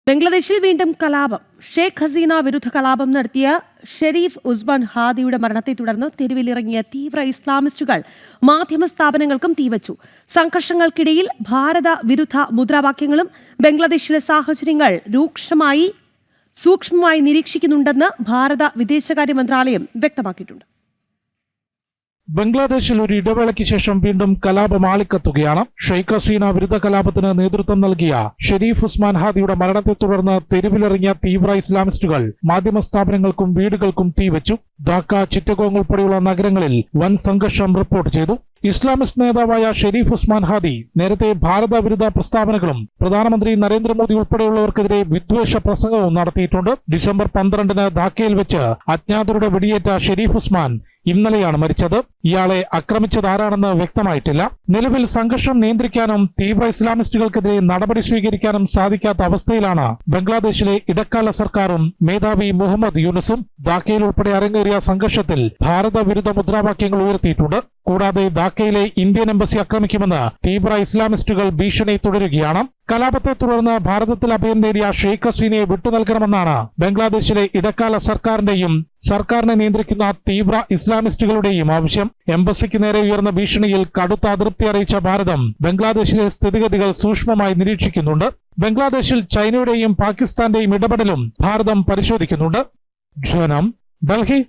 ബംഗ്ലാദേശിൽ വീണ്ടും കലാപം. ഷേഖ് ഹസീന വിരുദ്ധ കലാപം നടത്തിയ ഷെരീഫ് ഉസ്മാൻ ഹാദിയുടെ മരണത്തെ തുടർന്ന് തെരുവിലിറങ്ങിയ തീവ്ര ഇസ്ലാമിസ്റ്റുകൾ മാധ്യമ സ്ഥാപനങ്ങൾക്കും തീവച്ചു. സംഘർഷങ്ങൾക്കിടയിൽ ഭാരത വിരുദ്ധ മുദ്രാവാക്യങ്ങളും ബംഗ്ലാദേശിലെ സാഹചര്യങ്ങൾ സൂക്ഷ്മമായി നിരീക്ഷിക്കുന്നുണ്ടെന്ന് ഭാരത വിദേശകാര്യ മന്ത്രാലയം വ്യക്തമാക്കിയിട്ടുണ്ട്. ബംഗ്ലാദേശിൽ ഒരു ഇടവേളയ്ക്ക് ശേഷം വീണ്ടും കലാപം ആളിക്കത്തുകയാണ്. ഷെയ്ഖ് ഹസീന വിരുദ്ധ കലാപത്തിന് നേതൃത്വം നൽകിയ ഷെരീഫ് ഉസ്മാൻ ഹാദിയുടെ മരണത്തെ തുടർന്ന് തെരുവിലിറങ്ങിയ തീവ്ര ഇസ്ലാമിസ്റ്റുകൾ മാധ്യമ സ്ഥാപനങ്ങൾക്കും വീടുകൾക്കും തീവച്ചു. ധാക്ക, ചിറ്റഗോങ് ഉൾപ്പെടെയുള്ള നഗരങ്ങളിൽ വൻ സംഘർഷം റിപ്പോർട്ട് ചെയ്തു. ഇസ്ലാമിസ്റ്റ് നേതാവായ ഷെരീഫ് ഉസ്മാൻ ഹാദി നേരത്തെ ഭാരത വിരുദ്ധ പ്രസ്താവനകളും പ്രധാനമന്ത്രി നരേന്ദ്രമോദി ഉൾപ്പെടെയുള്ളവർക്കെതിരെ വിദ്വേഷ പ്രസംഗവും നടത്തിയിട്ടുണ്ട്. ഡിസംബർ 12 ധാക്കയിൽ വെച്ച് അജ്ഞാതരുടെ വെടിയേറ്റ ഷെരീഫ് ഉസ്മാൻ ഇന്നലെയാണ് മരിച്ചത്. ഇയാളെ ആക്രമിച്ചതാരാണെന്ന് വ്യക്തമായിട്ടില്ല. നിലവിൽ സംഘർഷം നിയന്ത്രിക്കാനും തീവ്ര ഇസ്ലാമിസ്റ്റുകൾക്കെതിരെ നടപടി സ്വീകരിക്കാനും സാധിക്കാത്ത അവസ്ഥയിലാണ് ബംഗ്ലാദേശിലെ ഇടക്കാല സർക്കാരും മേധാവി മുഹമ്മദ് യൂനുസും. ധാക്കയിൽ ഉൾപ്പെടെ അരങ്ങേറിയ സംഘർഷത്തിൽ ഭാരത വിരുദ്ധ മുദ്രാവാക്യങ്ങൾ ഉയർത്തിയിട്ടുണ്ട്. കൂടാതെ ധാക്കയിലെ ഇന്ത്യൻ എംബസി ആക്രമിക്കുമെന്ന് തീവ്ര ഇസ്ലാമിസ്റ്റുകൾ ഭീഷണി തുടരുകയാണ്. കലാപത്തെ തുടർന്ന് ഭാരതത്തിൽ അഭയം നേടിയ ഷെയ്ഖ് ഹസീനയെ വിട്ടുനൽകണമെന്നാണ് ബംഗ്ലാദേശിലെ ഇടക്കാല സർക്കാരിന്റെയും സർക്കാരിനെ നിയന്ത്രിക്കുന്ന തീവ്ര ഇസ്ലാമിസ്റ്റുകളുടെയും ആവശ്യം. എംബസിക്ക് നേരെ ഉയർന്ന ഭീഷണിയിൽ കടുത്ത അതൃപ്തി അറിയിച്ച ഭാരതം ബംഗ്ലാദേശിലെ സ്ഥിതിഗതികൾ സൂക്ഷ്മമായി നിരീക്ഷിക്കുന്നുണ്ട്. ബംഗ്ലാദേശിൽ ചൈനയുടെയും പാകിസ്ഥാന്റെയും ഇടപെടലും ഭാരതം പരിശോധിക്കുന്നുണ്ട്. ജനം, ഡൽഹി.